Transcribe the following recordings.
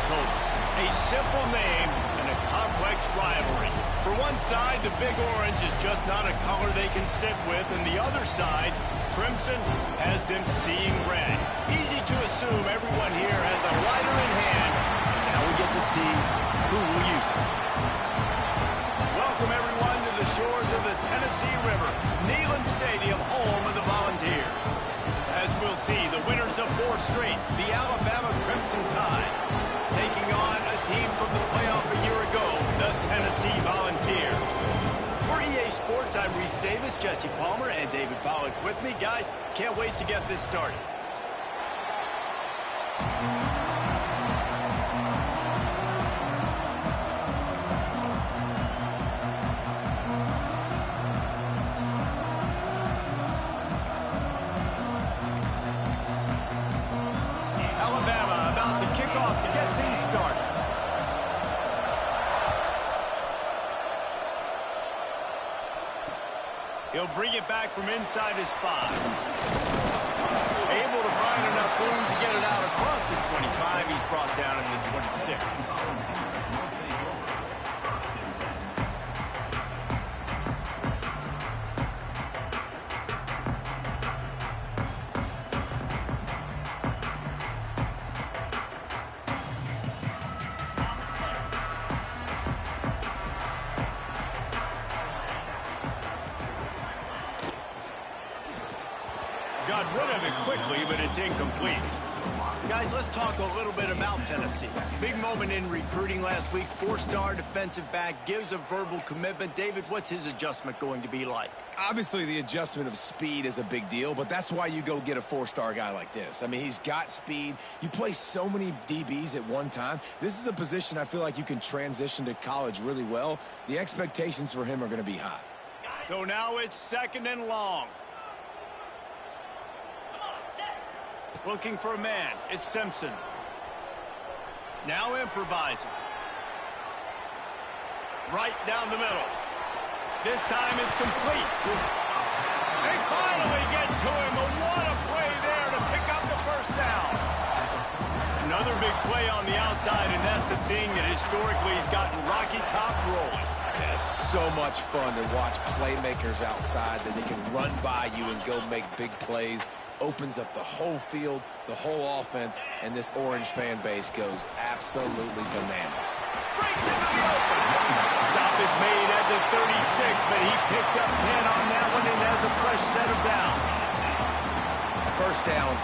October. A simple name and a complex rivalry. For one side, the Big Orange is just not a color they can sit with, and the other side, Crimson, has them seeing red. Easy to assume everyone here has a lighter in hand. Now we get to see who will use it. Welcome everyone to the shores of the Tennessee River, Neyland Stadium, home of the Volunteers. As we'll see, the winners of 4 straight, the Alabama Crimson Tide, taking on a team from the playoff a year ago, the Tennessee Volunteers. For EA Sports, I'm Reese Davis, Jesse Palmer, and David Pollack with me. Guys, can't wait to get this started. Alabama about to kick off to get things started. He'll bring it back from inside his 5. Able to find enough room to get it out across the 25. He's brought down at the 26. Got rid of it quickly, but it's incomplete. Guys, let's talk a little bit about Tennessee. Big moment in recruiting last week. 4-star defensive back gives a verbal commitment. David, what's his adjustment going to be like? Obviously, the adjustment of speed is a big deal, but that's why you go get a 4-star guy like this. I mean, he's got speed. You play so many DBs at one time. This is a position I feel like you can transition to college really well. The expectations for him are going to be high. So now it's 2nd and long. Looking for a man. It's Simpson. Now improvising. Right down the middle. This time it's complete. They finally get to him. What a play there to pick up the 1st down. Another big play on the outside, and that's the thing that historically has gotten Rocky Top rolling. Yeah, so much fun to watch playmakers outside that they can run by you and go make big plays. Opens up the whole field, the whole offense, and this Orange fan base goes absolutely bananas. Breaks into the open. Stop is made at the 36, but he picked up 10 on that one and has a fresh set of downs. 1st down,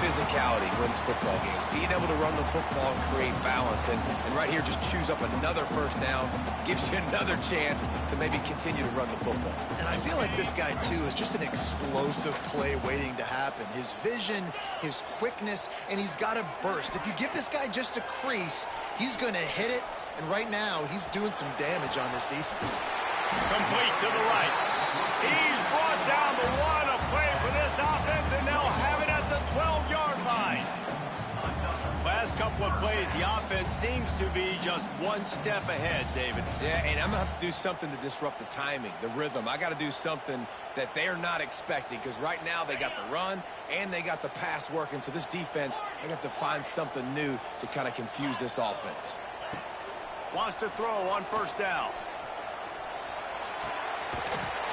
physicality wins football games. Being able to run the football and create balance, and right here just choose up another 1st down, gives you another chance to maybe continue to run the football. And I feel like this guy, too, is just an explosive play waiting to happen. His vision, his quickness, and he's got a burst. If you give this guy just a crease, he's going to hit it, and right now he's doing some damage on this defense. Complete to the right. He's brought down the 1. A play for this offense, and they'll have it at the 12-yard line. Last couple of plays, the offense seems to be just one step ahead, David. Yeah, and I'm going to have to do something to disrupt the timing, the rhythm. I got to do something that they're not expecting, because right now they got the run and they got the pass working. So this defense, they have to find something new to kind of confuse this offense. Wants to throw on 1st down.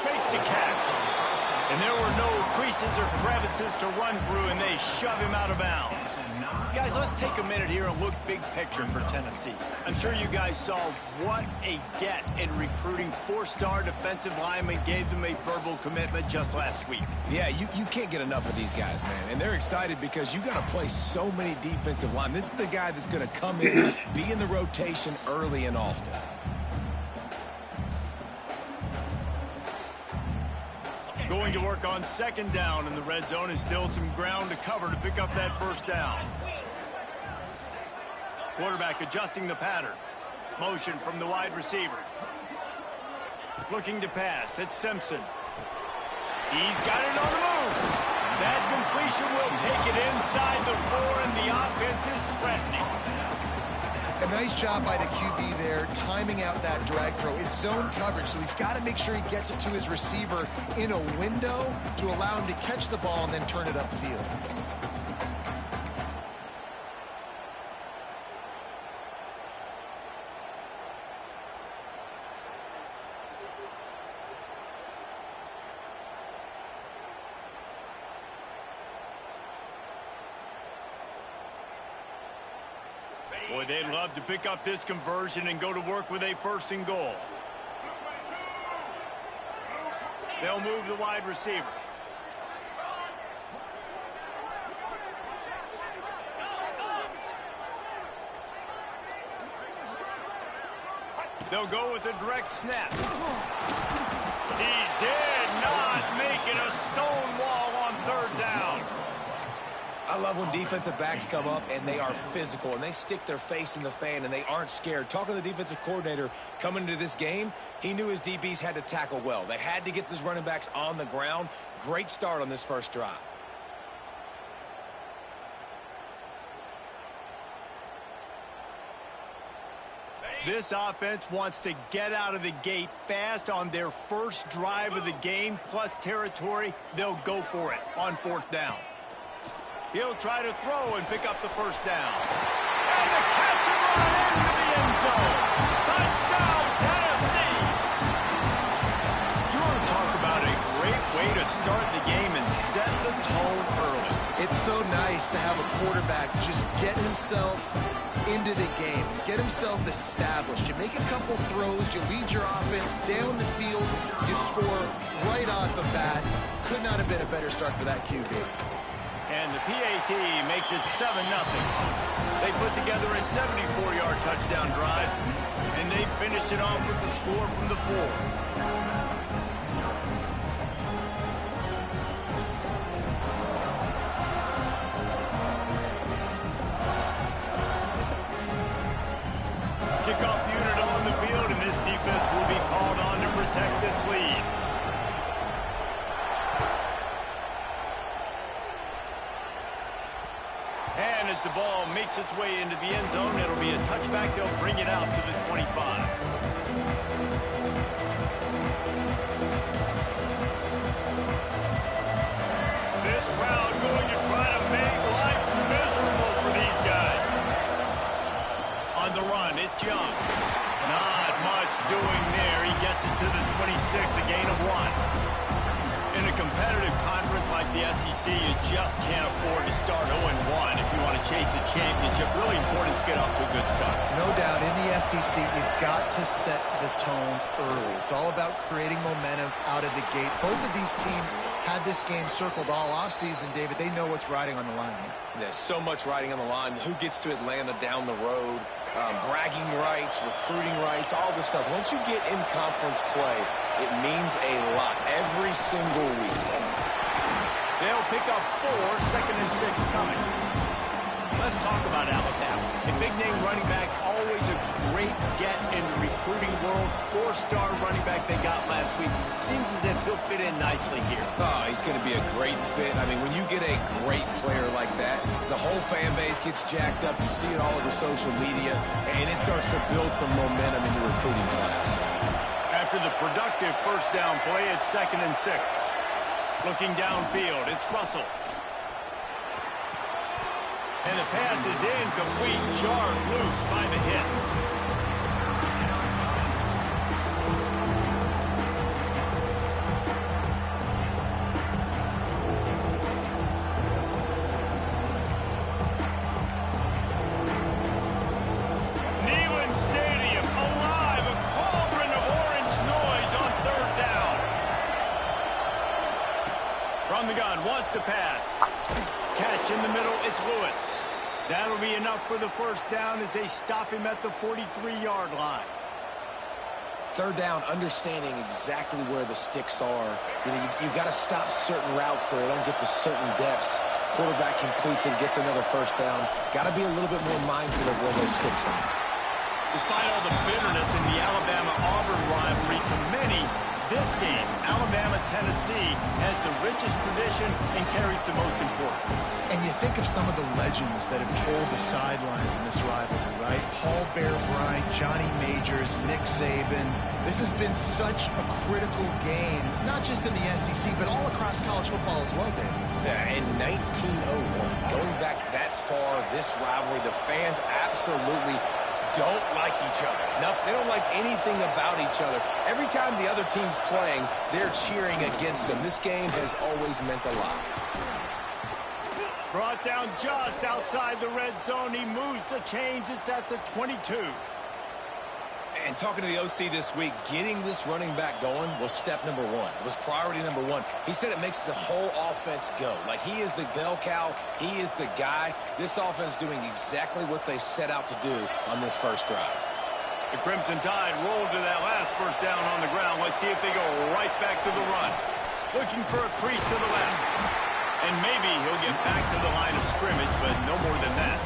Makes the catch. And there were no creases or crevices to run through, and they shove him out of bounds. Guys, let's take a minute here and look big picture for Tennessee. I'm sure you guys saw what a get in recruiting. 4-star defensive linemen, gave them a verbal commitment just last week. Yeah, you can't get enough of these guys, man. And they're excited because you got to play so many defensive linemen. This is the guy that's going to come in, be in the rotation early and often. Going to work on 2nd down in the red zone, and still some ground to cover to pick up that 1st down. Quarterback adjusting the pattern. Motion from the wide receiver. Looking to pass. It's Simpson. He's got it on the move. That completion will take it inside the 4, and the offense is threatening. A nice job by the QB there, timing out that drag throw. It's zone coverage, so he's got to make sure he gets it to his receiver in a window to allow him to catch the ball and then turn it upfield. Boy, they'd love to pick up this conversion and go to work with a 1st and goal. They'll move the wide receiver. They'll go with a direct snap. He did not make it a stone wall on 3rd down. I love when defensive backs come up and they are physical and they stick their face in the fan and they aren't scared. Talking to the defensive coordinator coming into this game, he knew his DBs had to tackle well. They had to get these running backs on the ground. Great start on this first drive. This offense wants to get out of the gate fast on their first drive of the game, plus territory. They'll go for it on 4th down. He'll try to throw and pick up the 1st down. And the catch and run into the end zone. Touchdown, Tennessee! You want to talk about a great way to start the game and set the tone early. It's so nice to have a quarterback just get himself into the game, get himself established. You make a couple throws, you lead your offense down the field, you score right off the bat. Could not have been a better start for that QB. And the PAT makes it 7-0. They put together a 74-yard touchdown drive, and they finished it off with the score from the 4. Kickoff unit on the field, and this defense will be called on to protect this lead. And as the ball makes its way into the end zone, it'll be a touchback. They'll bring it out to the 25. This crowd going to try to make life miserable for these guys. On the run, it's Young. Not much doing there. He gets it to the 26, a gain of 1. In a competitive conference like the SEC, you just can't afford to start 0-1 if you want to chase a championship. Really important to get off to a good start. No doubt, in the SEC, you've got to set the tone early. It's all about creating momentum out of the gate. Both of these teams had this game circled all offseason, David. They know what's riding on the line. There's so much riding on the line. Who gets to Atlanta down the road? Bragging rights, recruiting rights, all this stuff. Once you get in conference play, it means a lot every single week. They'll pick up 4, 2nd and 6 coming. Let's talk about Alabama. A big-name running back, always a great get in the recruiting world. 4-star running back they got last week. Seems as if he'll fit in nicely here. Oh, he's going to be a great fit. I mean, when you get a great player like that, the whole fan base gets jacked up. You see it all over social media, and it starts to build some momentum in the recruiting class. After the productive 1st down play, it's 2nd and 6. Looking downfield, it's Russell. And the pass is incomplete. Jarred loose by the hit. Wants to pass. Catch in the middle, it's Lewis. That'll be enough for the 1st down as they stop him at the 43-yard line. 3rd down, understanding exactly where the sticks are. You got to stop certain routes so they don't get to certain depths. Quarterback completes and gets another 1st down. Got to be a little bit more mindful of where those sticks are. Despite all the bitterness in the Alabama-Auburn rivalry, to many, this game, Alabama-Tennessee, has the richest tradition and carries the most importance. And you think of some of the legends that have trolled the sidelines in this rivalry, right? Paul Bear Bryant, Johnny Majors, Nick Saban. This has been such a critical game, not just in the SEC, but all across college football as well, David. Yeah, in 1901, going back that far, this rivalry, the fans absolutely don't like each other. No, they don't like anything about each other. Every time the other team's playing, they're cheering against them. This game has always meant a lot. Brought down just outside the red zone. He moves the chains. It's at the 22. And talking to the OC this week, getting this running back going was step number one. It was priority number one. He said it makes the whole offense go. Like, he is the bell cow. He is the guy. This offense doing exactly what they set out to do on this first drive. The Crimson Tide rolled to that last first down on the ground. Let's see if they go right back to the run. Looking for a crease to the left. And maybe he'll get back to the line of scrimmage, but no more than that.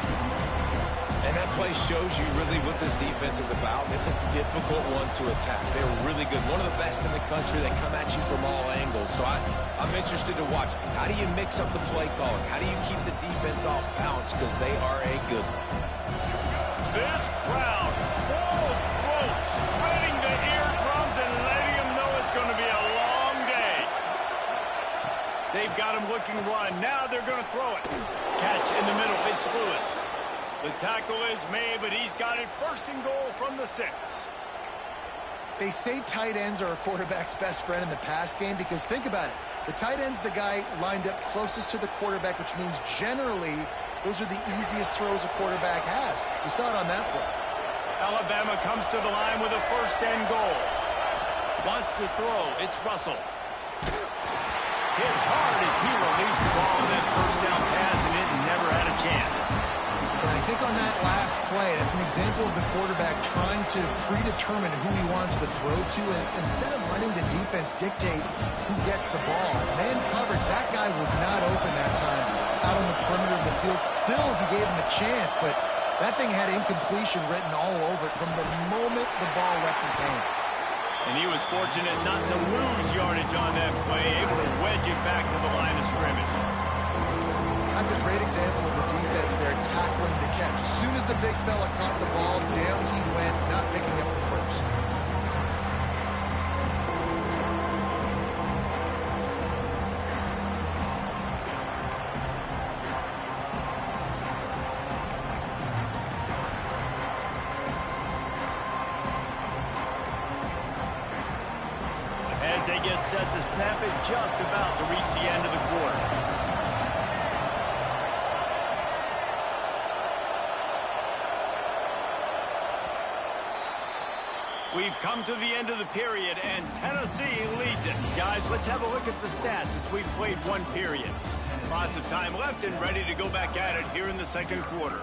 And that play shows you really what this defense is about. It's a difficult one to attack. They're really good. One of the best in the country. They come at you from all angles. So I'm interested to watch. How do you mix up the play calling? How do you keep the defense off balance? Because they are a good one. This crowd, full throat, spreading the eardrums and letting them know it's going to be a long day. They've got him looking run. Now they're going to throw it. Catch in the middle. It's Lewis. The tackle is made, but he's got it first and goal from the 6. They say tight ends are a quarterback's best friend in the pass game because think about it. The tight end's the guy lined up closest to the quarterback, which means generally those are the easiest throws a quarterback has. You saw it on that play. Alabama comes to the line with a first and goal. Wants to throw. It's Russell. Hit hard as he released the ball on that first down pass, and it never had a chance. And I think on that last play, that's an example of the quarterback trying to predetermine who he wants to throw to, and instead of letting the defense dictate who gets the ball. Man coverage, that guy was not open that time out on the perimeter of the field. Still, he gave him a chance, but that thing had incompletion written all over it from the moment the ball left his hand. And he was fortunate not to lose yardage on that play, able to wedge it back to the line of scrimmage. That's a great example of the defense there tackling the catch. As soon as the big fella caught the ball, down he went, not picking up the first. As they get set to snap it, just about to reach the end of the quarter. We've come to the end of the period, and Tennessee leads it. Guys, let's have a look at the stats as we've played one period. Lots of time left and ready to go back at it here in the second quarter.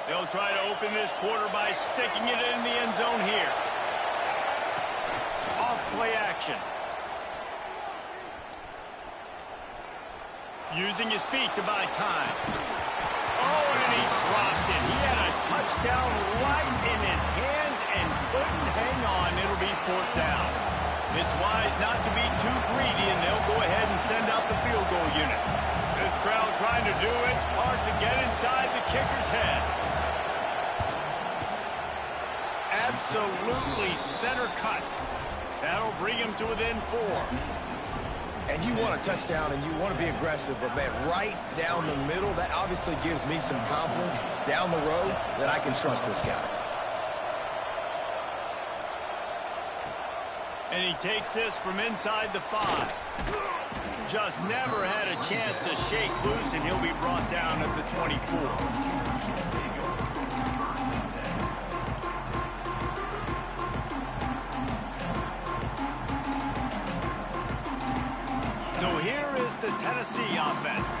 They'll try to open this quarter by sticking it in the end zone here. Off play action. Using his feet to buy time. Oh, and he dropped it. He had a touchdown right in his hands and couldn't hang on. It'll be 4th down. It's wise not to be too greedy, and they'll go ahead and send out the field goal unit. This crowd trying to do its part to get inside the kicker's head. Absolutely center cut. That'll bring him to within 4. And you want a touchdown and you want to be aggressive, but man, right down the middle, that obviously gives me some confidence down the road that I can trust this guy. And he takes this from inside the 5. Just never had a chance to shake loose, and he'll be brought down at the 24. So here is the Tennessee offense.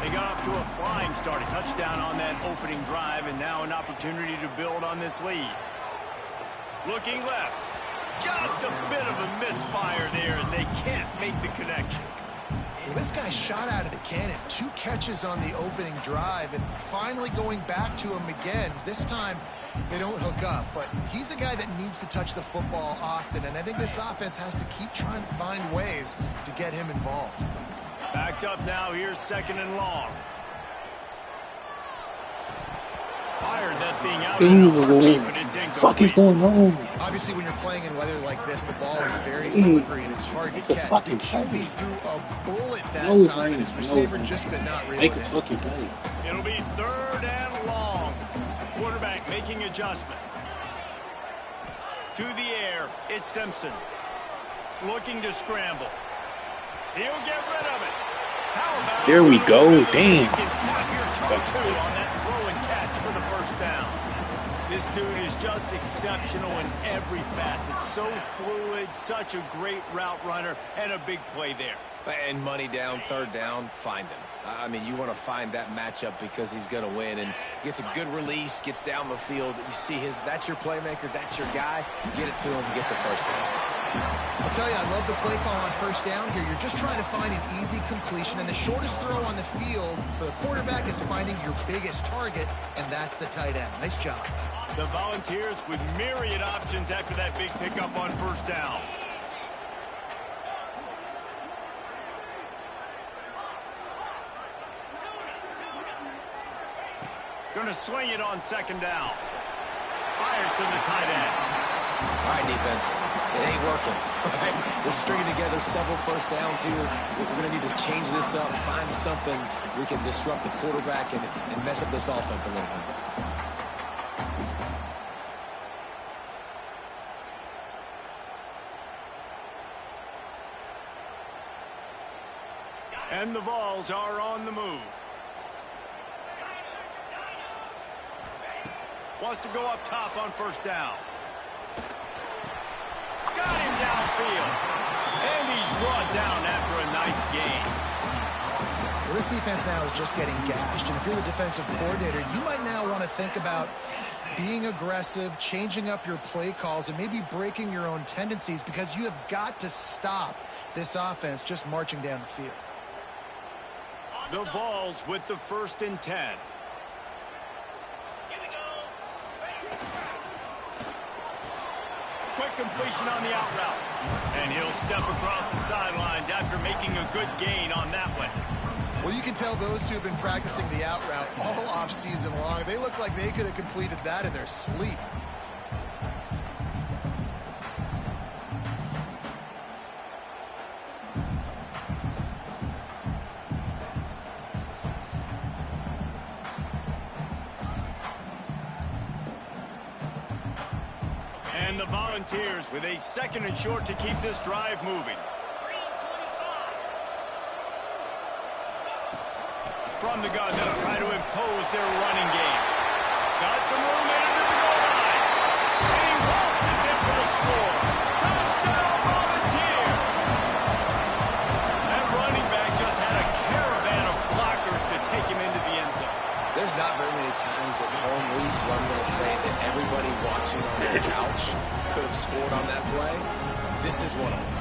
They got off to a flying start, a touchdown on that opening drive, and now an opportunity to build on this lead. Looking left. Just a bit of a misfire there as they can't make the connection. Well, this guy shot out of the cannon. 2 catches on the opening drive, and finally going back to him again. This time, they don't hook up, but he's a guy that needs to touch the football often, and I think this offense has to keep trying to find ways to get him involved. Backed up now, here's 2nd and long. Fired that thing out in a heartbeat, but it's incomplete. Fuck is going on? Obviously, when you're playing in weather like this, the ball is very slippery and it's hard to catch. The QB threw a bullet that time, and his receiver just could not reel it in. Fucking play. It'll be 3rd and long. Quarterback making adjustments. To the air, it's Simpson. Looking to scramble. He'll get rid of it. How about there we go. Damn. You can tap your toe-to on that throw and catch for the first down. This dude is just exceptional in every facet. So fluid, such a great route runner, and a big play there. And money down, 3rd down, find him. I mean, you want to find that matchup because he's going to win, and gets a good release, gets down the field. You see that's your playmaker, that's your guy. Get it to him, get the first down. I'll tell you, I love the play call on 1st down here. You're just trying to find an easy completion, and the shortest throw on the field for the quarterback is finding your biggest target, and that's the tight end. Nice job. The Volunteers with myriad options after that big pickup on 1st down. Going to swing it on 2nd down. Fires to the tight end. All right, defense. It ain't working. We're stringing together several 1st downs here. We're going to need to change this up, find something we can disrupt the quarterback and mess up this offense a little bit. And the Vols are on the move. Wants to go up top on 1st down. Got him downfield. And he's brought down after a nice gain. Well, this defense now is just getting gashed. And if you're the defensive coordinator, you might now want to think about being aggressive, changing up your play calls, and maybe breaking your own tendencies, because you have got to stop this offense just marching down the field. The Vols with the 1st and 10. Quick completion on the out route. And he'll step across the sidelines after making a good gain on that one. Well, you can tell those two have been practicing the out route all off season long. They look like they could have completed that in their sleep. And the Volunteers with a 2nd and short to keep this drive moving. From the gun, they'll try to impose their running game. Got some room into the goal line. And he waltzes in for the score. Touchdown, Volunteers! That running back just had a caravan of blockers to take him into the end zone. There's not very many times at home, Reese, where I'm going to say that everybody watching on their couch could have scored on that play. This is one of them.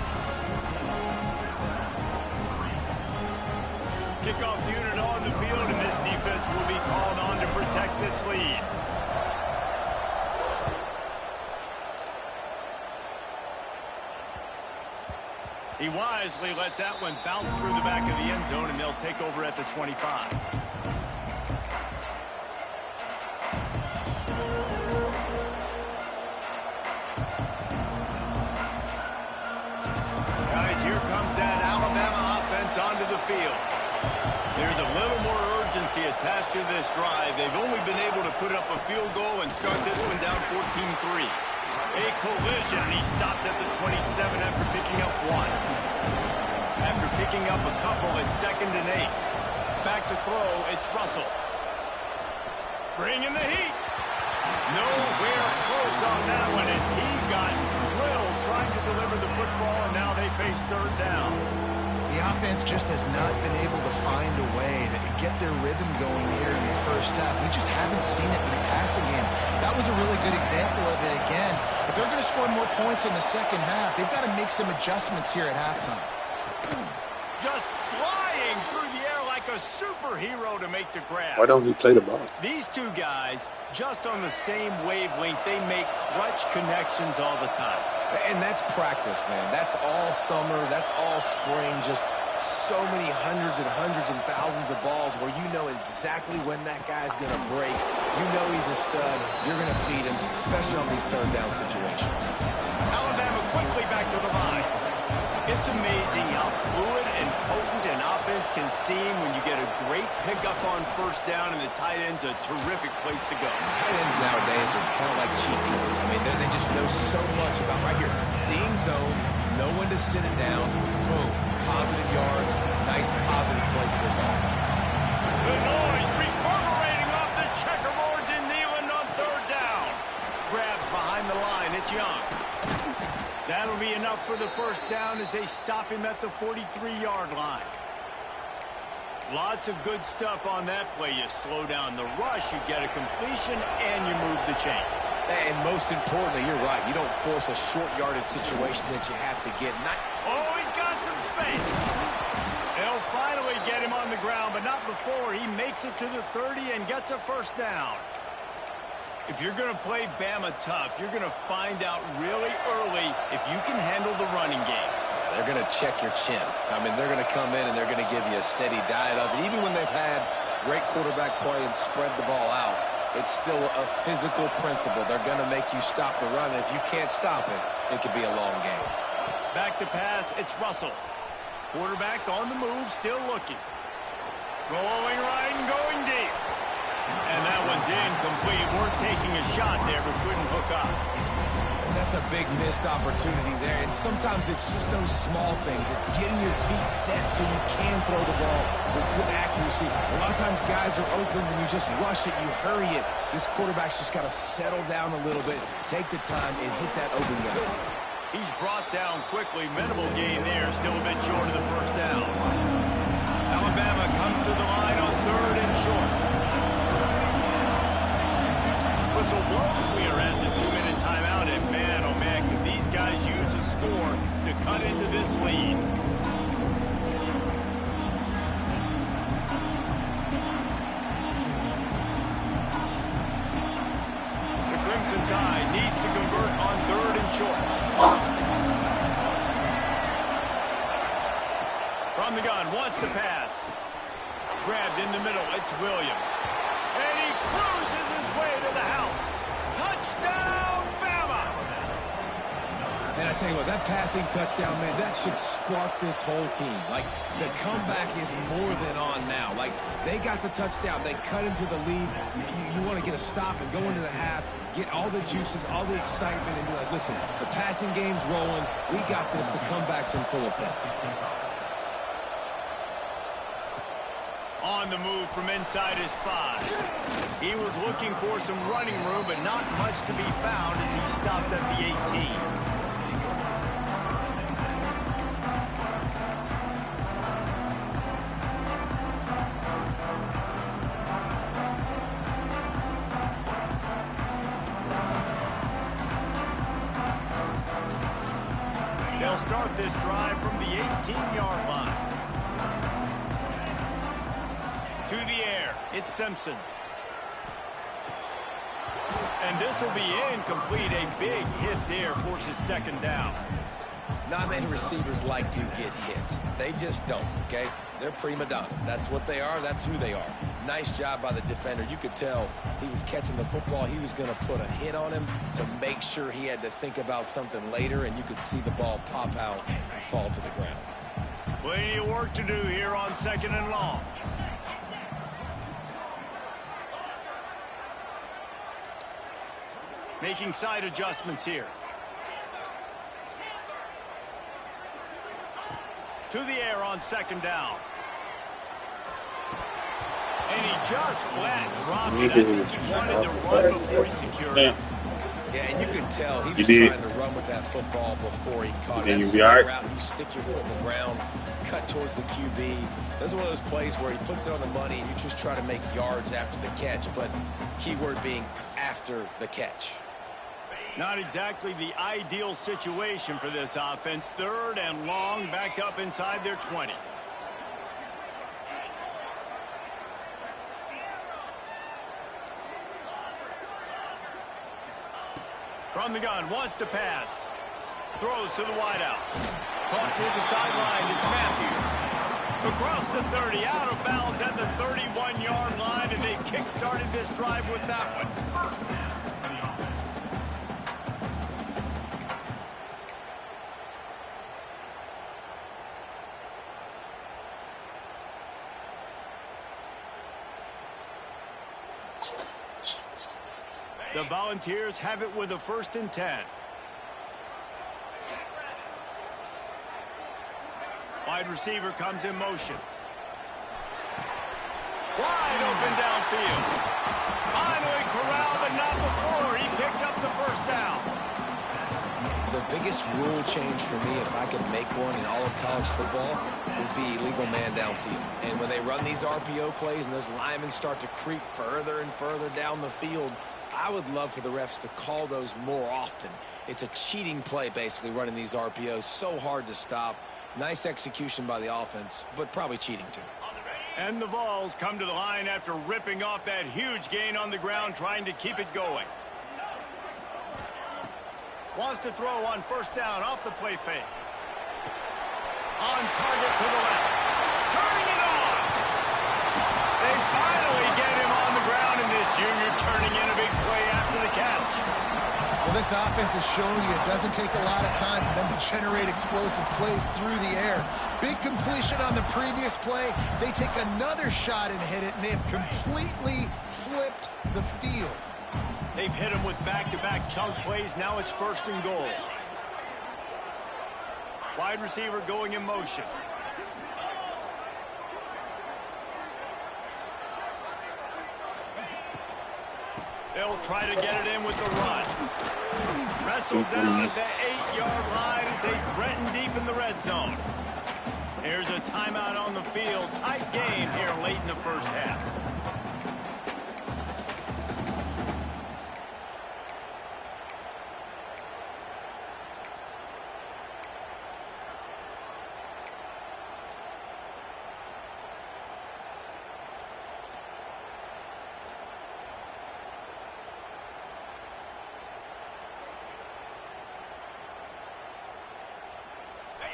Kickoff unit on the field, and this defense will be called on to protect this lead. He wisely lets that one bounce through the back of the end zone, and they'll take over at the 25. Guys, here comes that Alabama offense onto the field. There's a little more urgency attached to this drive. They've only been able to put up a field goal and start this one down 14-3. A collision, and he stopped at the 27 after picking up one. After picking up a couple at 2nd and 8. Back to throw, it's Russell. Bringing the heat. Nowhere close on that one as he got drilled trying to deliver the football, and now they face 3rd down. The offense just has not been able to find a way to get their rhythm going here in the 1st half. We just haven't seen it in the passing game. That was a really good example of it again. If they're going to score more points in the 2nd half, they've got to make some adjustments here at halftime. Just flying through the air like a superhero to make the grab. Why don't he play the ball? These two guys, just on the same wavelength, they make clutch connections all the time. And that's practice, man. That's all summer. That's all spring. Just so many hundreds and thousands of balls where you know exactly when that guy's going to break. You know he's a stud. You're going to feed him, especially on these third down situations. Alabama quickly back to the line. It's amazing how fluid and potent an offense can seem when you get a great pickup on first down, and the tight end's a terrific place to go. Tight ends nowadays are kind of like cheat codes. I mean, they just know so much about right here. Seeing zone, know when to sit it down, boom, positive yards, nice positive play for this offense. The noise reverberating off the checkerboards in Neyland on third down. Grabbed behind the line, it's Young. That'll be enough for the first down as they stop him at the 43-yard line. Lots of good stuff on that play. You slow down the rush, you get a completion, and you move the chains. And most importantly, you're right. You don't force a short yardage situation that you have to get. Oh, he's got some space. They'll finally get him on the ground, but not before he makes it to the 30 and gets a first down. If you're going to play Bama tough, you're going to find out really early if you can handle the running game. They're going to check your chin. I mean, they're going to come in and they're going to give you a steady diet of it. Even when they've had great quarterback play and spread the ball out, it's still a physical principle. They're going to make you stop the run. And if you can't stop it, it could be a long game. Back to pass, it's Russell. Quarterback on the move, still looking. Rolling right and going deep. And that one's incomplete. We're taking a shot there, but couldn't hook up. And that's a big missed opportunity there. And sometimes it's just those small things. It's getting your feet set so you can throw the ball with good accuracy. A lot of times guys are open and you just rush it, you hurry it. This quarterback's just got to settle down a little bit, take the time, and hit that open guy. He's brought down quickly. Minimal gain there, still a bit short of the first down. Alabama comes to the line on third and short. Whistle blows. We are at the 2-minute timeout, and man, oh man, could these guys use a score to cut into this lead. The Crimson Tide needs to convert on third and short. From the gun, wants to pass. Grabbed in the middle, it's Williams. And he cruises his way to the house. Touchdown, Bama! And I tell you what, that passing touchdown, man, that should spark this whole team. Like, the comeback is more than on now. Like, they got the touchdown. They cut into the lead. You want to get a stop and go into the half, get all the juices, all the excitement, and be like, listen, the passing game's rolling. We got this. The comeback's in full effect. On the move from inside his 5. He was looking for some running room, but not much to be found as he stopped at the 18. They'll start this drive from the 18-yard line. To the air, it's Simpson. And this will be incomplete. A big hit there forces second down. Not many receivers like to get hit. They just don't, okay? They're prima donnas. That's what they are. That's who they are. Nice job by the defender. You could tell he was catching the football. He was going to put a hit on him to make sure he had to think about something later, and you could see the ball pop out and fall to the ground. Plenty of work to do here on second and long. Making side adjustments here. To the air on second down. And he just flat dropped it. I think he wanted to run before he secured it. Yeah, and you can tell he was trying to run with that football before he caught it. You be all right? You stick your foot in the ground, cut towards the QB. This is one of those plays where he puts it on the money and you just try to make yards after the catch, but keyword being after the catch. Not exactly the ideal situation for this offense. Third and long, backed up inside their 20. From the gun, wants to pass. Throws to the wideout. Caught near the sideline, it's Matthews. Across the 30, out of bounds at the 31-yard line, and they kick-started this drive with that one. The Volunteers have it with a 1st and 10. Wide receiver comes in motion. Wide open downfield. Finally corralled, but not before. He picked up the 1st down. The biggest rule change for me, if I could make one in all of college football, would be legal man downfield. And when they run these RPO plays and those linemen start to creep further and further down the field, I would love for the refs to call those more often. It's a cheating play, basically, running these RPOs. So hard to stop. Nice execution by the offense, but probably cheating too. And the Vols come to the line after ripping off that huge gain on the ground, trying to keep it going. Wants to throw on 1st down off the play fake. On target to the left. Turning it on. They finally get him on the ground, and this junior turning in a big play after the catch. Well, this offense is showing you it doesn't take a lot of time for them to generate explosive plays through the air. Big completion on the previous play. They take another shot and hit it, and they have completely flipped the field. They've hit him with back-to-back chunk plays. Now it's 1st and goal. Wide receiver going in motion. They'll try to get it in with the run. Wrestled down at the 8-yard line as they threaten deep in the red zone. Here's a timeout on the field. Tight game here late in the 1st half.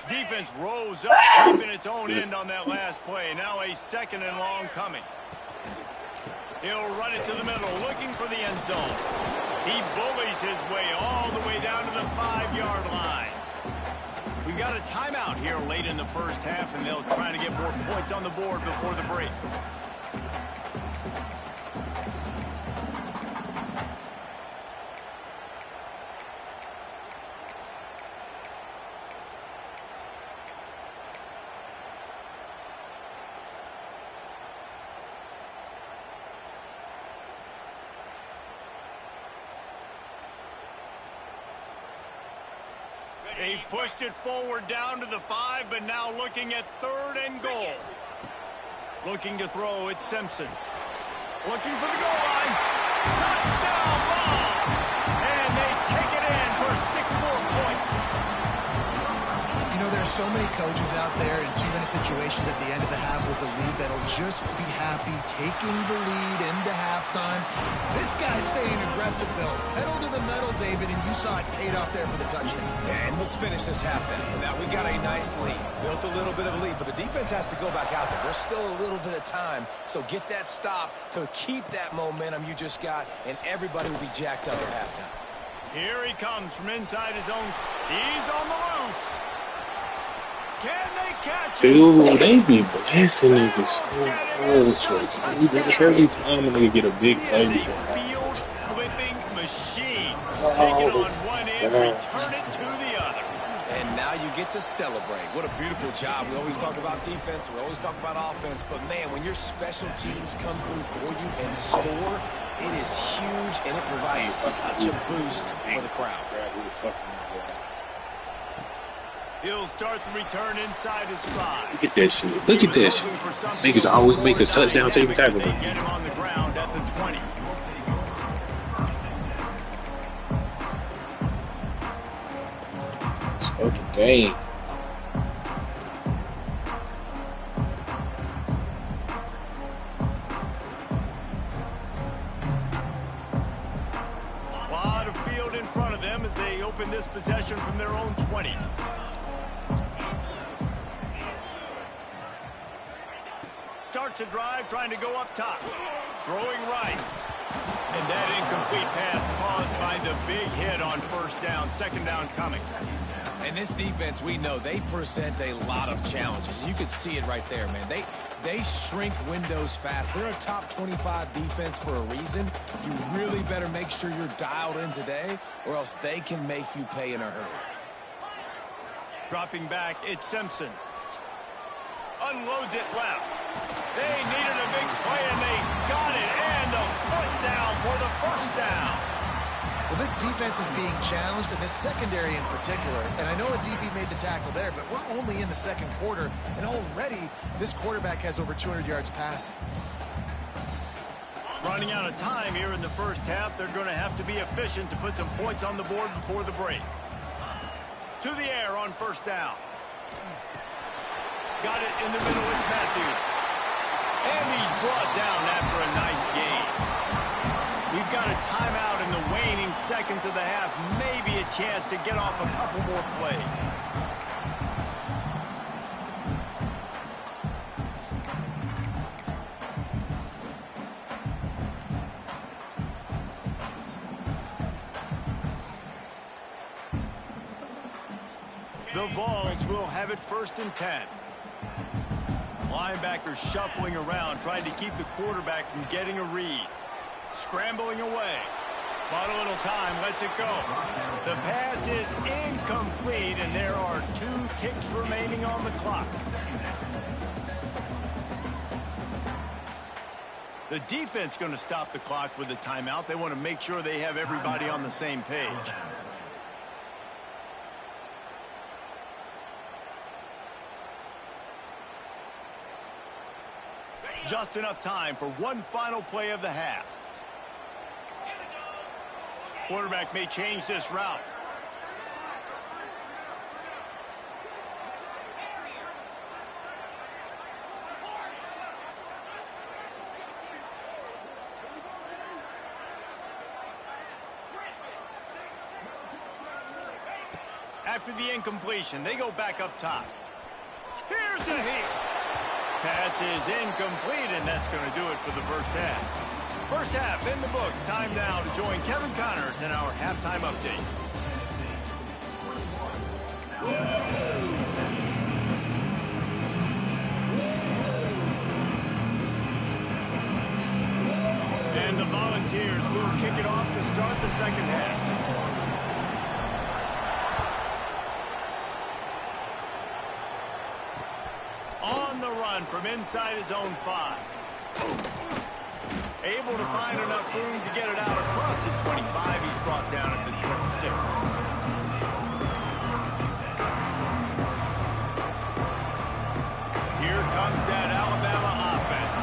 Defense rose up, keeping its own end on that last play. Now a 2nd and long coming. He'll run it to the middle, looking for the end zone. He bullies his way all the way down to the 5-yard line. We've got a timeout here late in the 1st half, and they'll try to get more points on the board before the break. They've pushed it forward down to the 5, but now looking at 3rd and goal. Looking to throw, it's Simpson. Looking for the goal line. Touchdown ball! And they take it in for 6 more points. You know, there are so many coaches out there in 2-minute situations at the end of the half with the lead that'll just be happy taking the lead into halftime. This guy's staying aggressive, though. Pedal to the metal, David, and you saw it paid off there for the touchdown. And let's finish this half then. Now, we got a nice lead. Built a little bit of a lead, but the defense has to go back out there. There's still a little bit of time, so get that stop to keep that momentum you just got, and everybody will be jacked up at halftime. Here he comes from inside his own. He's on the loose. Can they catch him? Dude, they be blasting niggas so much. Just every time a nigga get a big play. He is a field-flipping machine. Take it on one end, return it to the other. And now you get to celebrate. What a beautiful job. We always talk about defense. We always talk about offense. But, man, when your special teams come through for you and score, it is huge, and it provides such a boost for the crowd. He'll start the return inside his 5. Look at that shit. Look at that shit. Niggas always make us touchdowns every tackle. They get him on the ground at the 20. It's fucking game. A lot of field in front of them as they open this possession from their own 20. starts a drive trying to go up top. Throwing right. And that incomplete pass caused by the big hit on first down. Second down coming. And this defense, we know, they present a lot of challenges. You can see it right there, man. They shrink windows fast. They're a top 25 defense for a reason. You really better make sure you're dialed in today, or else they can make you pay in a hurry. Dropping back, it's Simpson. Unloads it left. They needed a big play, and they got it. And the foot down for the first down. Well, this defense is being challenged, and this secondary in particular. And I know a DB made the tackle there, but we're only in the second quarter, and already this quarterback has over 200 yards passing. Running out of time here in the first half. They're going to have to be efficient to put some points on the board before the break. To the air on first down. Got it in the middle. It's Matthews. And he's brought down after a nice gain. We've got a timeout in the waning seconds of the half. Maybe a chance to get off a couple more plays. The Vols will have it 1st and 10. Linebackers shuffling around, trying to keep the quarterback from getting a read. Scrambling away. Bought a little time, lets it go. The pass is incomplete, and there are 2 ticks remaining on the clock. The defense going to stop the clock with a timeout. They want to make sure they have everybody on the same page. Just enough time for one final play of the half. Quarterback may change this route. After the incompletion, they go back up top. Here's a hit. Pass is incomplete, and that's going to do it for the first half. First half in the books. Time now to join Kevin Connors in our halftime update. And the Volunteers will kick it off to start the second half. On the run from inside his own 5. Able to find enough room to get it out across the 25. He's brought down at the 26. Here comes that Alabama offense.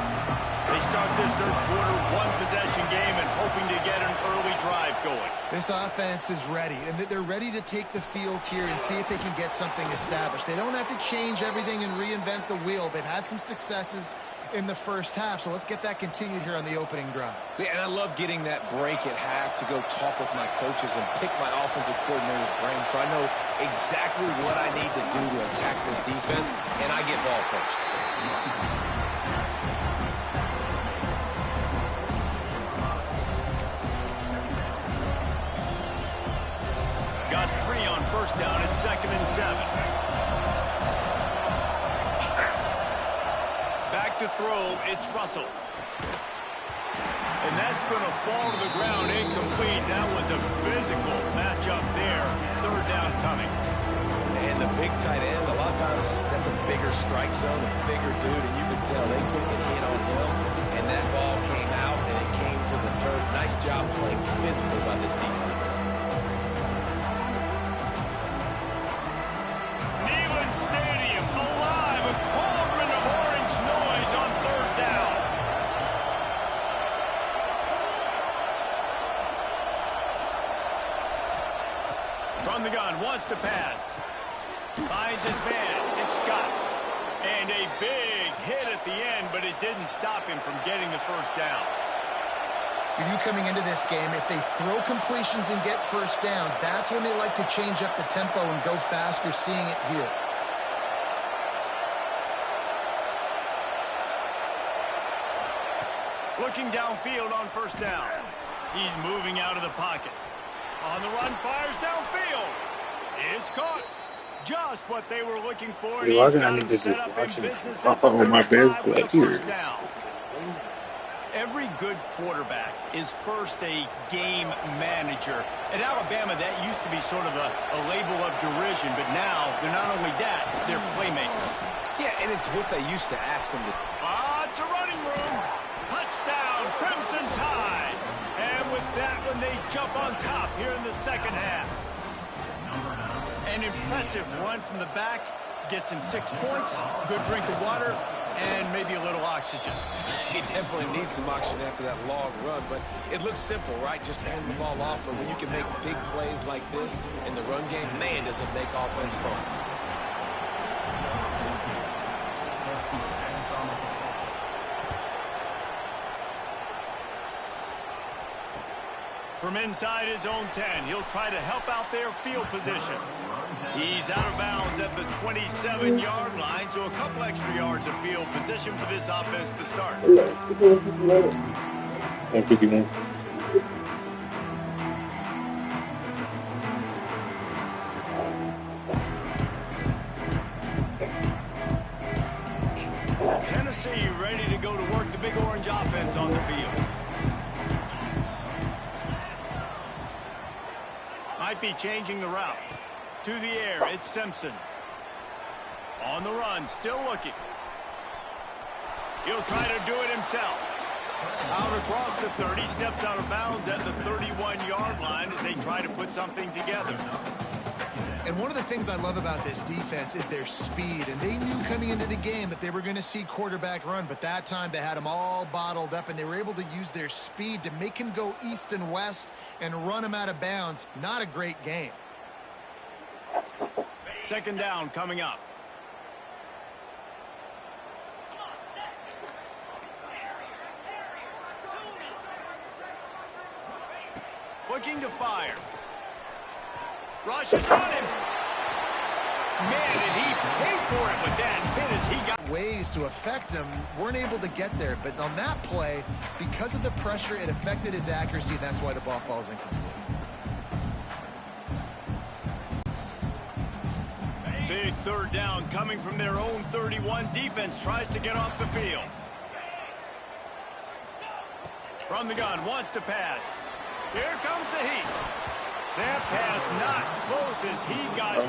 They start this third quarter one-possession game and hoping to get an early drive going. This offense is ready, and they're ready to take the field here and see if they can get something established. They don't have to change everything and reinvent the wheel. They've had some successes in the first half, so let's get that continued here on the opening drive. Yeah, and I love getting that break at half to go talk with my coaches and pick my offensive coordinator's brain so I know exactly what I need to do to attack this defense, and I get ball first. Got 3 on first down at 2nd and 7. Back to throw, it's Russell. And that's going to fall to the ground incomplete. That was a physical matchup there. Third down coming. And the big tight end, a lot of times that's a bigger strike zone, a bigger dude, and you can tell they took a hit on him, and that ball came out, and it came to the turf. Nice job playing physical by this defense. Neyland Stadium alive, a cauldron of orange noise on third down. From the gun, wants to pass. Finds his man, it's Scott. And a big hit at the end, but it didn't stop him from getting the first down. You knew coming into this game, if they throw completions and get first downs, that's when they like to change up the tempo and go fast. You're seeing it here. Looking downfield on first down. He's moving out of the pocket. On the run, fires downfield. It's caught. Just what they were looking for. Yo, I need to just watch him pop up with my best players. Every good quarterback is first a game manager. At Alabama, that used to be sort of a label of derision, but now they're not only that, they're playmakers. Yeah, and it's what they used to ask them to. It's a running room. Touchdown, Crimson Tide. And with that one, they jump on top here in the second half. An impressive run from the back. Gets him 6 points, good drink of water, and maybe a little oxygen. He definitely needs some oxygen after that long run, but it looks simple, right? Just hand the ball off, but when you can make big plays like this in the run game, man, does it make offense fun. From inside his own 10, he'll try to help out their field position. He's out of bounds at the 27-yard line, so a couple extra yards of field position for this offense to start. 151. Tennessee ready to go to work the Big Orange offense on the field. Might be changing the route. To the air, it's Simpson. On the run, still looking. He'll try to do it himself. Out across the 30, steps out of bounds at the 31-yard line as they try to put something together. And one of the things I love about this defense is their speed. And they knew coming into the game that they were going to see quarterback run, but that time they had him all bottled up, and they were able to use their speed to make him go east and west and run him out of bounds. Not a great game. Second down coming up. Looking to fire. Rushes on him. Man, did he pay for it with that hit as he got. Ways to affect him, weren't able to get there. But on that play, because of the pressure, it affected his accuracy, and that's why the ball falls incomplete. Big third down coming from their own 31. Defense tries to get off the field. From the gun, wants to pass. Here comes the heat. That pass not close as he got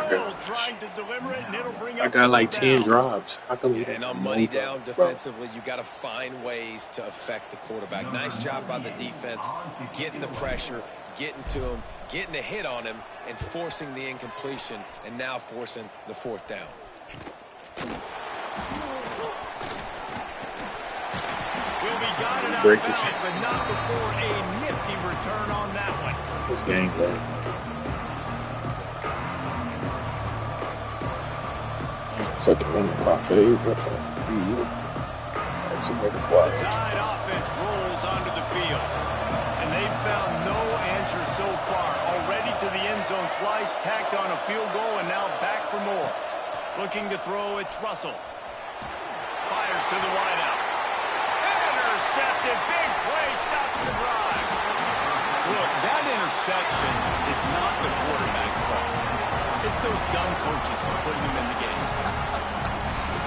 drilled trying to deliver it, and it'll bring up. I got like 10 drops. How come and on money down defensively, you got to find ways to affect the quarterback. Nice job by the defense, getting the pressure, getting to him, getting a hit on him, and forcing the incompletion, and now forcing the fourth down. Will be guided out of bounds, but not before a nifty return on that one. This game, bro. Such a win parfait. What's up? That's what it's wild. The Tide offense rolls onto the field, and they've found no answer so far. Already to the end zone twice, tacked on a field goal, and now back for more. Looking to throw, it's Russell. Fires to the wideout. Intercepted, big play, stops the drive. Look, that interception is not the quarterback's fault. It's those dumb coaches who are putting him in the game.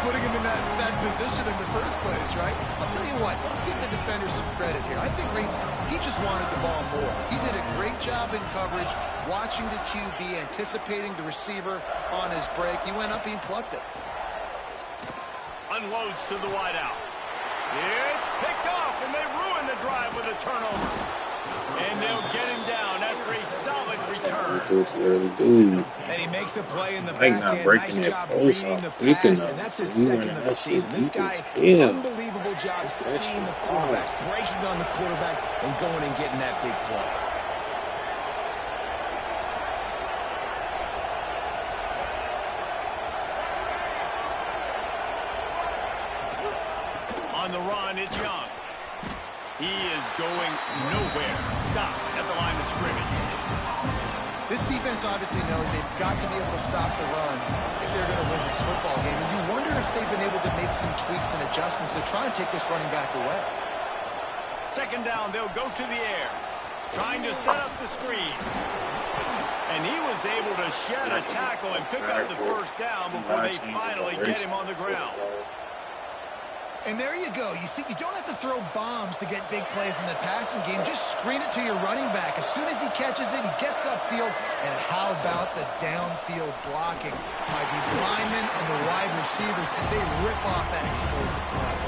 Putting him in that position in the first place, right? I'll tell you what, let's give the defenders some credit here. I think Reese, he just wanted the ball more. He did a great job in coverage, watching the QB, anticipating the receiver on his break. He went up, he plucked it. Unloads to the wideout. It's picked off, and they ruin the drive with a turnover. And they'll get him down after a solid return. And he makes a play in the back end. Nice job reading the pass, and that's his second of the season. This guy, unbelievable job seeing the quarterback, breaking on the quarterback, and going and getting that big play. On the run, it's Young. He is going nowhere. Stop at the line of scrimmage. This defense obviously knows they've got to be able to stop the run if they're going to win this football game. And you wonder if they've been able to make some tweaks and adjustments to try and take this running back away. Second down, they'll go to the air. Trying to set up the screen. And he was able to shed a tackle and pick up the first down before they finally get him on the ground. And there you go. You see, you don't have to throw bombs to get big plays in the passing game. Just screen it to your running back. As soon as he catches it, he gets upfield. And how about the downfield blocking by these linemen and the wide receivers as they rip off that explosive play.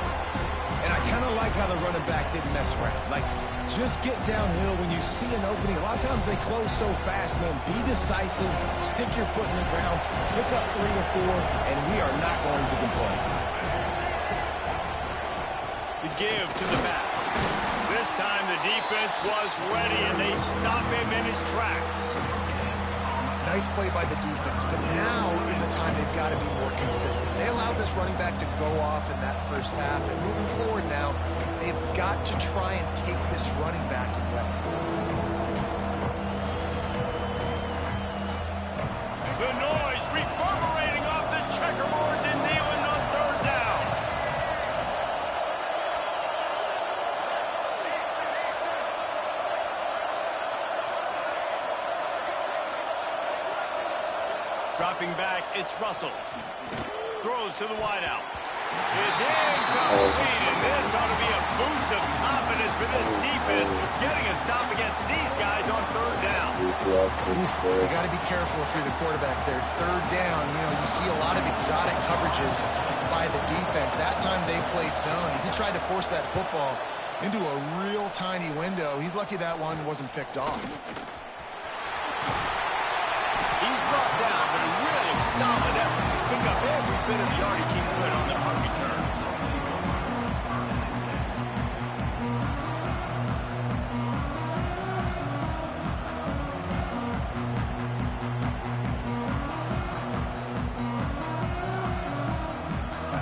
And I kind of like how the running back didn't mess around. Like, just get downhill when you see an opening. A lot of times they close so fast, man. Be decisive, stick your foot in the ground, pick up 3 or 4, and we are not going to complain. The give to the back. This time the defense was ready, and they stop him in his tracks. Nice play by the defense, but now is a time they've got to be more consistent. They allowed this running back to go off in that first half, and moving forward now, they've got to try and take this running back away. The noise reverberating off the checkerboards and kneeling on third down. Dropping back, it's Russell. Throws to the wideout. It's incomplete, and this ought to be a boost of confidence for this defense, getting a stop against these guys on third down. You got to be careful if you're the quarterback there. Third down, you see a lot of exotic coverages by the defense. That time they played zone. He tried to force that football into a real tiny window. He's lucky that one wasn't picked off. He's brought down, but a really solid effort to pick up every bit of yardage he could on the punt return.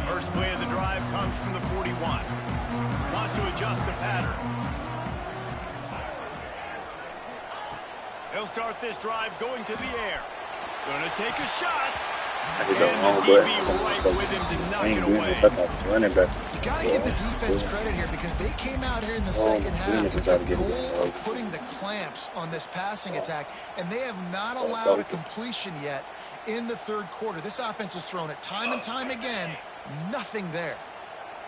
First play of the drive comes from the 41. Wants to adjust the pattern. He'll start this drive going to the air. Going to take a shot. And the DB right with him to knock it away. You got to give the defense credit here because they came out here in the second half with the goal of putting the clamps on this passing attack, and they have not allowed a completion yet in the third quarter. This offense has thrown it time and time again. Nothing there.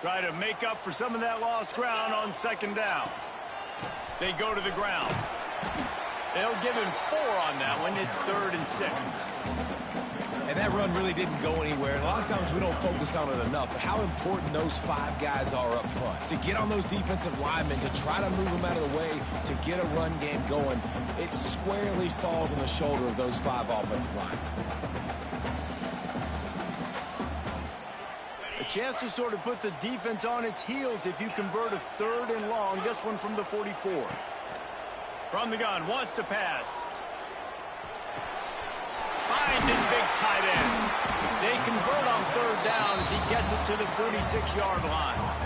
Try to make up for some of that lost ground on second down. They go to the ground. They'll give him 4 on that one. It's 3rd and 6. And that run really didn't go anywhere. And a lot of times we don't focus on it enough. But how important those 5 guys are up front. To get on those defensive linemen, to try to move them out of the way, to get a run game going, it squarely falls on the shoulder of those 5 offensive linemen. A chance to sort of put the defense on its heels if you convert a 3rd and long. This one from the 44. From the gun, wants to pass. Finds his big tight end. They convert on 3rd down as he gets it to the 46-yard line.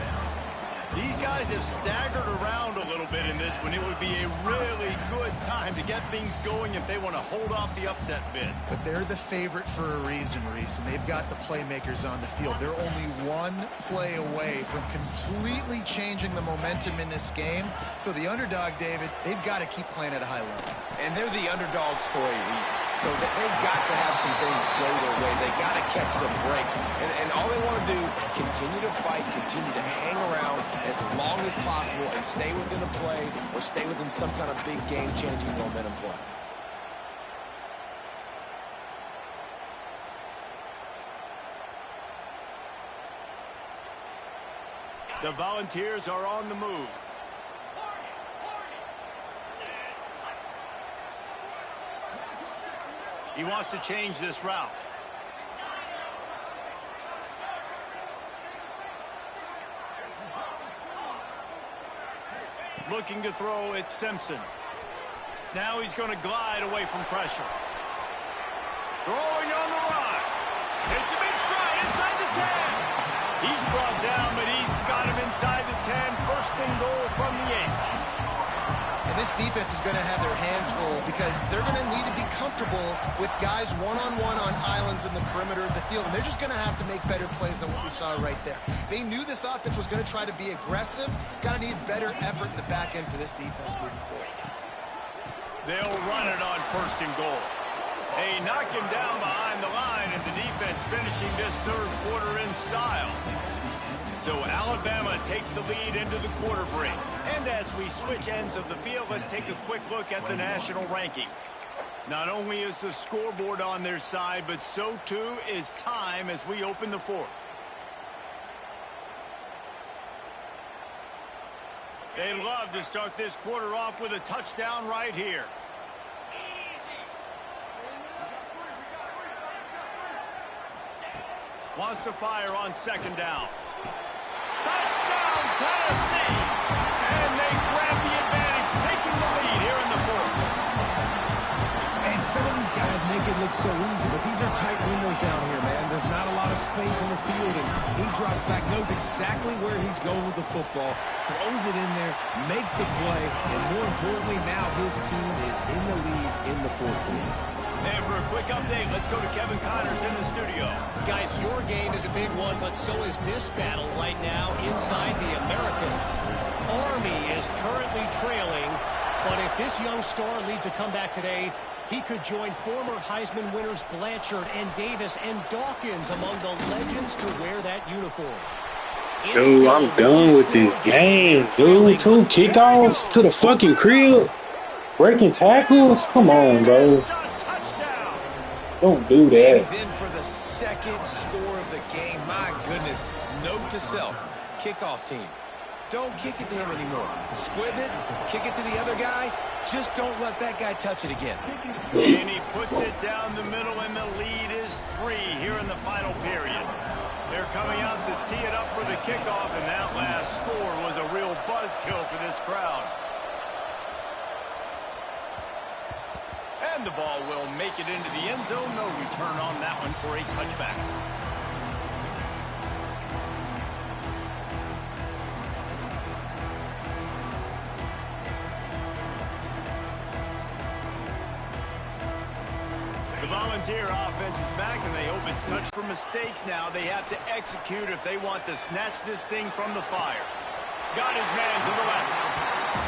These guys have staggered around a little bit in this one. It would be a really good time to get things going if they want to hold off the upset bid. But they're the favorite for a reason, Reese, and they've got the playmakers on the field. They're only one play away from completely changing the momentum in this game. So the underdog, David, they've got to keep playing at a high level. And they're the underdogs for a reason. So they've got to have some things go their way. They got to catch some breaks. And all they want to do, continue to fight, continue to hang around as long as possible and stay within a play or stay within some kind of big game-changing momentum play. The Volunteers are on the move. He wants to change this route. Looking to throw, it's Simpson. Now he's going to glide away from pressure. Throwing on the run. It's a big stride inside the 10. He's brought down, but he's got him inside the 10. First and goal from the 8. And this defense is going to have their hands full because they're going to need to be comfortable with guys one-on-one on islands in the perimeter of the field, and they're just going to have to make better plays than what we saw right there. They knew this offense was going to try to be aggressive. Got to need better effort in the back end for this defense moving forward. They'll run it on 1st and goal. They knock him down behind the line, and the defense finishing this third quarter in style. So Alabama takes the lead into the quarter break. And as we switch ends of the field, let's take a quick look at the national rankings. Not only is the scoreboard on their side, but so too is time as we open the fourth. They'd love to start this quarter off with a touchdown right here. Wants to fire on 2nd down. Touchdown, Tennessee! And they grab the advantage, taking the lead here in the fourth. And some of these guys make it look so easy, but these are tight windows down here, man. There's not a lot of space in the field, and he drops back, knows exactly where he's going with the football, throws it in there, makes the play, and more importantly, now his team is in the lead in the fourth quarter. And for a quick update, let's go to Kevin Connors in the studio. Guys, your game is a big one, but so is this battle right now inside the American. Army is currently trailing, but if this young star leads a comeback today, he could join former Heisman winners Blanchard and Davis and Dawkins among the legends to wear that uniform. Dude, I'm done with this game, dude. 2 kickoffs to the fucking crib. Breaking tackles? Come on, bro. Don't do that. He's in for the 2nd score of the game. My goodness. Note to self. Kickoff team. Don't kick it to him anymore. Squib it. Kick it to the other guy. Just don't let that guy touch it again. And he puts it down the middle, and the lead is 3 here in the final period. They're coming out to tee it up for the kickoff, and that last score was a real buzzkill for this crowd. And the ball will make it into the end zone. No return on that one for a touchback. The Volunteer offense is back, and they hope it's touched for mistakes now. They have to execute if they want to snatch this thing from the fire. Got his man to the left.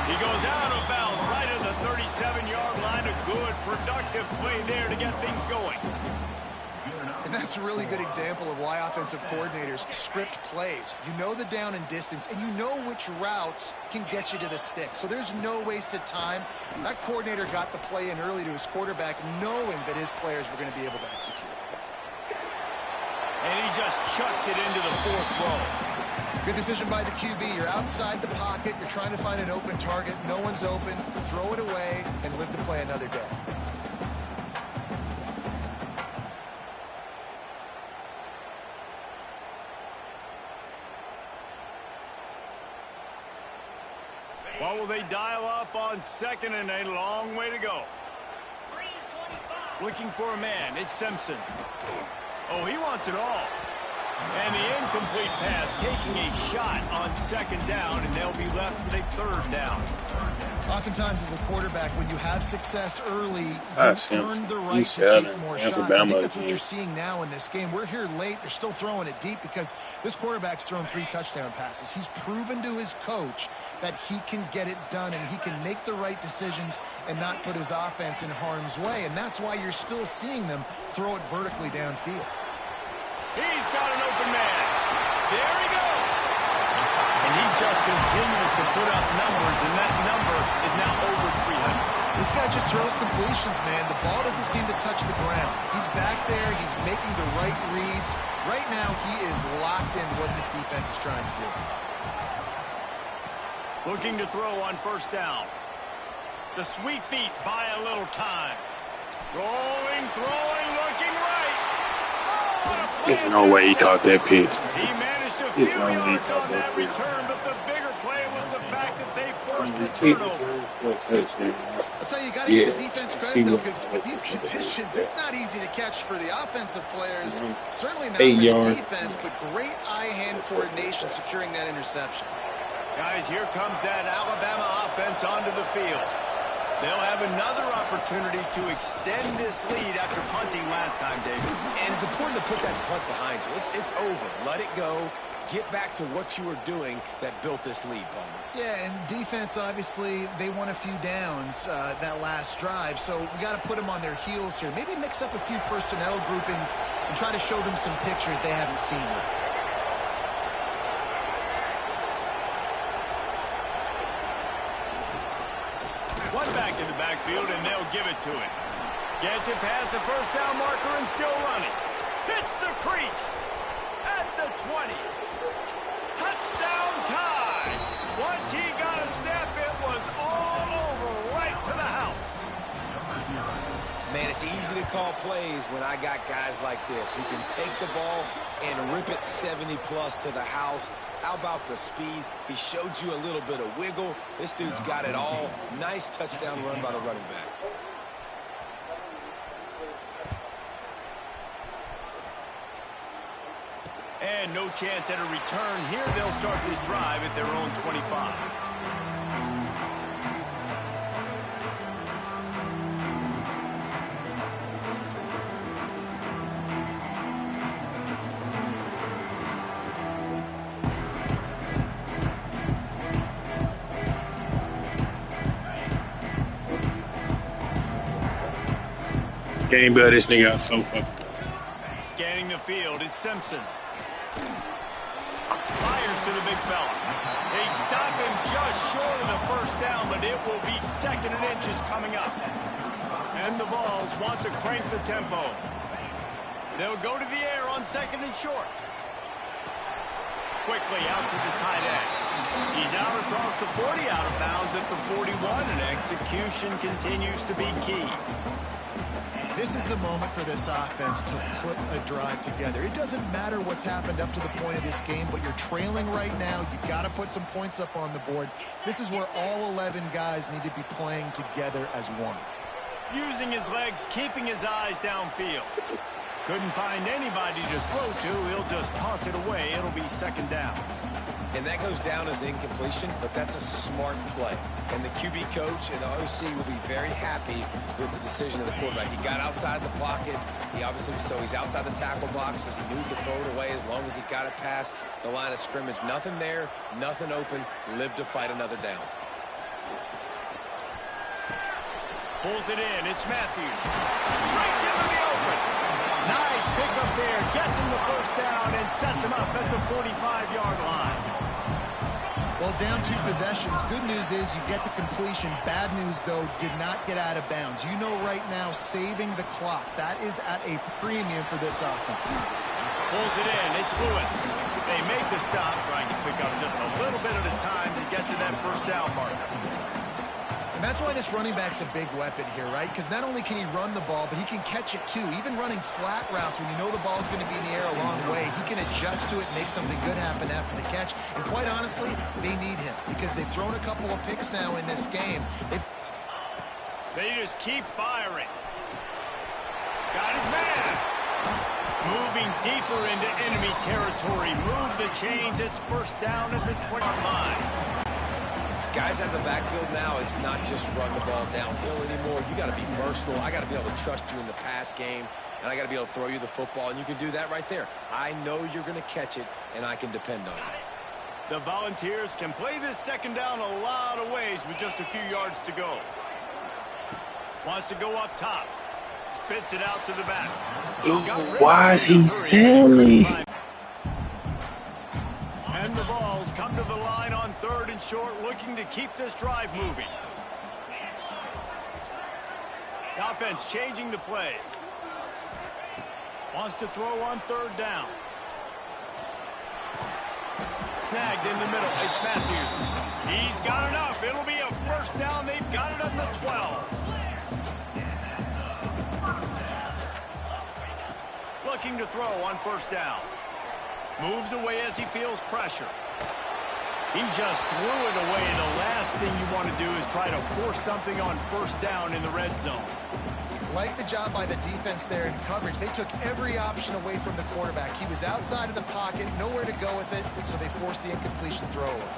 He goes out of bounds right at the 37-yard line. A good, productive play there to get things going. And that's a really good example of why offensive coordinators script plays. You know the down and distance, and you know which routes can get you to the stick. So there's no wasted time. That coordinator got the play in early to his quarterback, knowing that his players were going to be able to execute. And he just chucks it into the 4th row. Good decision by the QB. You're outside the pocket. You're trying to find an open target. No one's open. Throw it away and live to play another day. What will they dial up on 2nd and a long way to go? Looking for a man. It's Simpson. Oh, he wants it all. And the incomplete pass taking a shot on 2nd down, and they'll be left with a 3rd down. Oftentimes, as a quarterback, when you have success early, you earn the right to take more shots. I think that's what you're seeing now in this game. We're here late. They're still throwing it deep because this quarterback's thrown 3 touchdown passes. He's proven to his coach that he can get it done and he can make the right decisions and not put his offense in harm's way. And that's why you're still seeing them throw it vertically downfield. He's got an open man. There he goes. And he just continues to put up numbers, and that number is now over 300. This guy just throws completions, man. The ball doesn't seem to touch the ground. He's back there. He's making the right reads. Right now, he is locked in what this defense is trying to do. Looking to throw on 1st down. The sweet feet buy a little time. Rolling, throwing, looking right. There's no way he caught that pick. He managed a few yards on that return, but the bigger play was the fact that they forced the turnover. I'll tell you, you got to give the defense credit, though, because with these conditions, it's not easy to catch for the offensive players. Certainly not for the defense, but great eye-hand coordination securing that interception. Guys, here comes that Alabama offense onto the field. They'll have another opportunity to extend this lead after punting last time, David. And it's important to put that punt behind you. It's over. Let it go. Get back to what you were doing that built this lead, Palmer. Yeah, and defense, obviously, they won a few downs that last drive, so we got to put them on their heels here. Maybe mix up a few personnel groupings and try to show them some pictures they haven't seen yet. One back in the backfield, and they'll give it to him. Gets it past the first down marker and still running. Hits the crease at the 20. Touchdown time. Once he got a step, it was all over right to the house. Man, it's easy to call plays when I got guys like this who can take the ball and rip it 70-plus to the house. How about the speed? He showed you a little bit of wiggle. This dude's got it all. Nice touchdown run by the running back. And no chance at a return here. They'll start this drive at their own 25. Game better, this nigga out so fucking. Scanning the field, it's Simpson. Fires to the big fella. They stop him just short of the first down, but it will be 2nd and inches coming up. And the Vols want to crank the tempo. They'll go to the air on 2nd and short. Quickly out to the tight end. He's out across the 40, out of bounds at the 41, and execution continues to be key. This is the moment for this offense to put a drive together. It doesn't matter what's happened up to the point of this game, but you're trailing right now. You got to put some points up on the board. This is where all 11 guys need to be playing together as one. Using his legs, keeping his eyes downfield. Couldn't find anybody to throw to. He'll just toss it away. It'll be 2nd down. And that goes down as incompletion, but that's a smart play. And the QB coach and the OC will be very happy with the decision of the quarterback. He got outside the pocket. He obviously, so he's outside the tackle boxes. He knew he could throw it away as long as he got it past the line of scrimmage. Nothing there, nothing open. Live to fight another down. Pulls it in. It's Matthews. Breaks into the open. Nice pickup there. Gets him the first down and sets him up at the 45-yard line. Well, down 2 possessions. Good news is you get the completion. Bad news, though, did not get out of bounds. You know right now, saving the clock. That is at a premium for this offense. Pulls it in. It's Lewis. They make the stop, trying to pick up just a little bit at a time to get to that first down marker. And that's why this running back's a big weapon here, right? Because not only can he run the ball, but he can catch it too. Even running flat routes when you know the ball's going to be in the air a long way, he can adjust to it and make something good happen after the catch. And quite honestly, they need him because they've thrown a couple of picks now in this game. They just keep firing. Got his man. Moving deeper into enemy territory. Move the chains. It's first down at the 20-yard line. Guys at the backfield now, it's not just run the ball downhill anymore. You got to be versatile. I got to be able to trust you in the pass game, and I got to be able to throw you the football, and you can do that right there. I know you're going to catch it, and I can depend on it. The Volunteers can play this 2nd down a lot of ways with just a few yards to go. Wants to go up top. Spits it out to the back. Ooh, why is he silly? And the Vols come to the line on 3rd and short, looking to keep this drive moving. The offense changing the play. Wants to throw on 3rd down. Snagged in the middle. It's Matthews. He's got enough. It'll be a first down. They've got it on the 12. Looking to throw on 1st down. Moves away as he feels pressure. He just threw it away. The last thing you want to do is try to force something on 1st down in the red zone. Like the job by the defense there in coverage. They took every option away from the quarterback. He was outside of the pocket, nowhere to go with it, so they forced the incompletion throw away.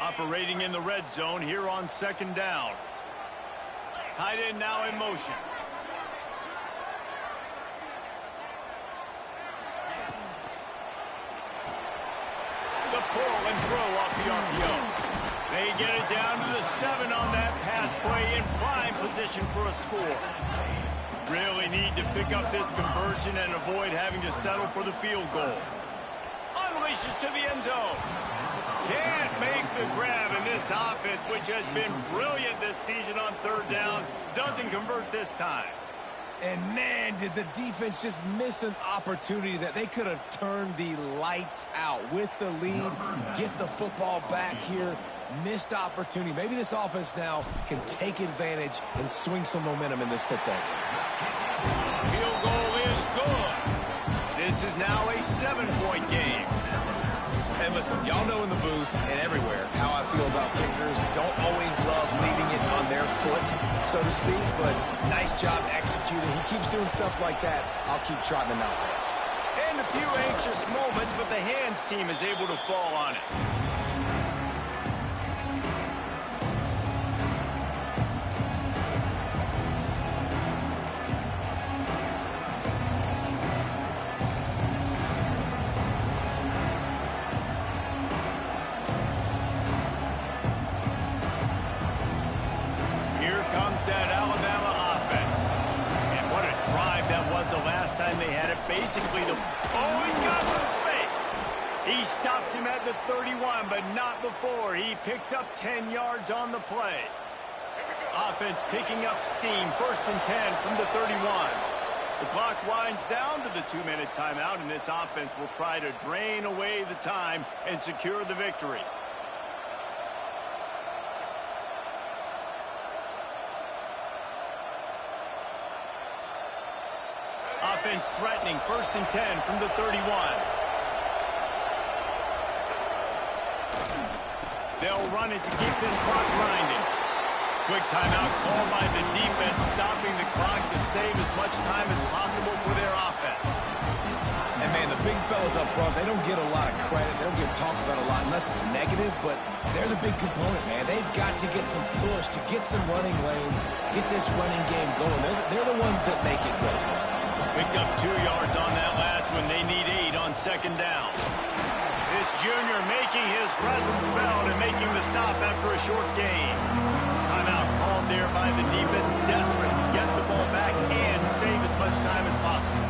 Operating in the red zone here on second down. Tight end now in motion. The pull and throw off the RPO. They get it down to the 7 on that pass play in prime position for a score. Really need to pick up this conversion and avoid having to settle for the field goal. Unleashes to the end zone. Can't make the grab, in this offense, which has been brilliant this season on third down, doesn't convert this time. And man, did the defense just miss an opportunity that they could have turned the lights out with the lead, get the football back here. Missed opportunity. Maybe this offense now can take advantage and swing some momentum in this football game. Field goal is good. This is now a 7-point game. And listen, y'all know in the booth and everywhere how I feel about kickers. Don't always love leaving it on their foot, so to speak, but nice job executing. He keeps doing stuff like that. I'll keep trotting him out there. And a few anxious moments, but the hands team is able to fall on it. Basically, he's got some space. He stops him at the 31, but not before. He picks up 10 yards on the play. Offense picking up steam. 1st and 10 from the 31. The clock winds down to the 2-minute timeout, and this offense will try to drain away the time and secure the victory. Offense threatening. 1st and 10 from the 31. They'll run it to keep this clock grinding. Quick timeout called by the defense, stopping the clock to save as much time as possible for their offense. And man, the big fellas up front, they don't get a lot of credit. They don't get talked about a lot unless it's negative, but they're the big component, man. They've got to get some push, to get some running lanes, get this running game going. They're the ones that make it go. Picked up 2 yards on that last one. They need 8 on second down. This junior making his presence felt and making the stop after a short gain. Timeout called there by the defense, desperate to get the ball back and save as much time as possible.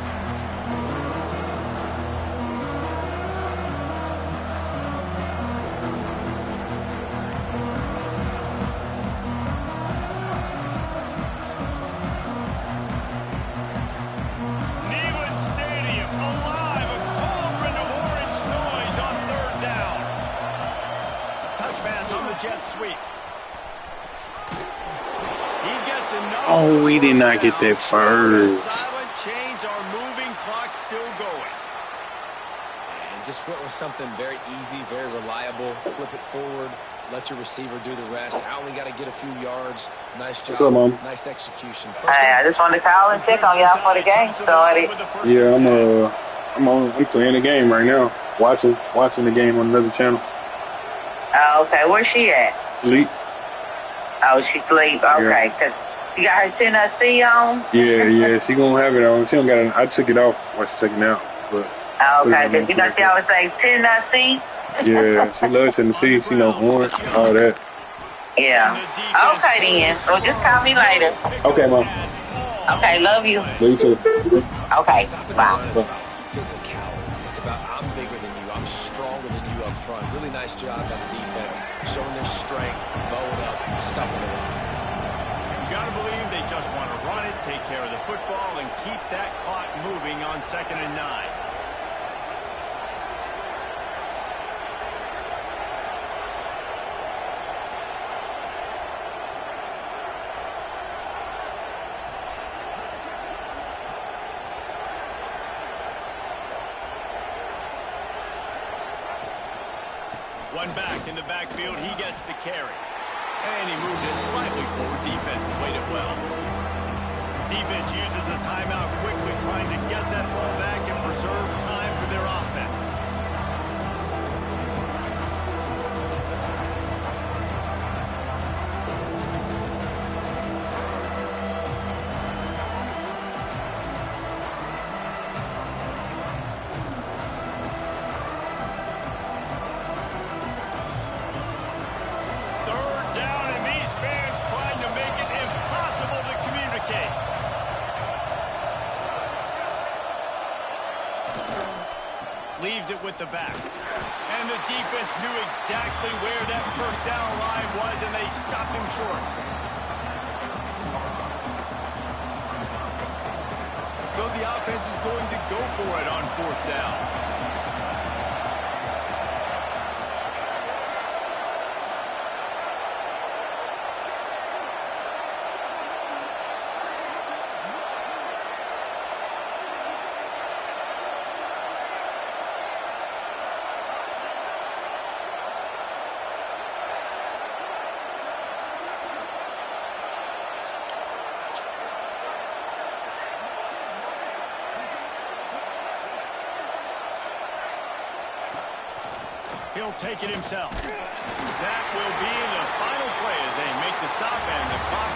Jet sweep. He gets enough. Oh, we did not get that first. Silent chains are moving, clock still going. And just went with something very easy, very reliable. Flip it forward, let your receiver do the rest. I only got to get a few yards. Nice job. What's up, Mom? Nice execution. Hey, I just wanted to call and check on y'all before the game started. Yeah, I'm playing the game right now. Watching the game on another channel. Oh, okay, where's she at? Sleep. Oh, she sleep. Okay, because you got her Tennessee on. Yeah, she gonna have it on. She don't got it. I took it off while she took it out. But okay, because you know she always say Tennessee. Yeah, she loves Tennessee. She know orange, all that. Yeah. Okay then. So just call me later. Okay, Mom. Okay, love you. Love you too. Okay, bye. Physicality. It's about I'm bigger than you. I'm stronger than you up front. Really nice job by the defense, showing their strength, bowing up, stuffing it. You've got to believe they just want to run it, take care of the football, and keep that clock moving on 2nd and 9. One back in the backfield, he gets the carry. And he moved it slightly forward. Defense played it well. Defense uses a timeout quickly, trying to get that ball back and preserve time for their offense. leaves it with the back. And the defense knew exactly where that first down line was, and they stopped him short. So the offense is going to go for it on 4th down. He'll take it himself. That will be the final play as they make the stop, and the clock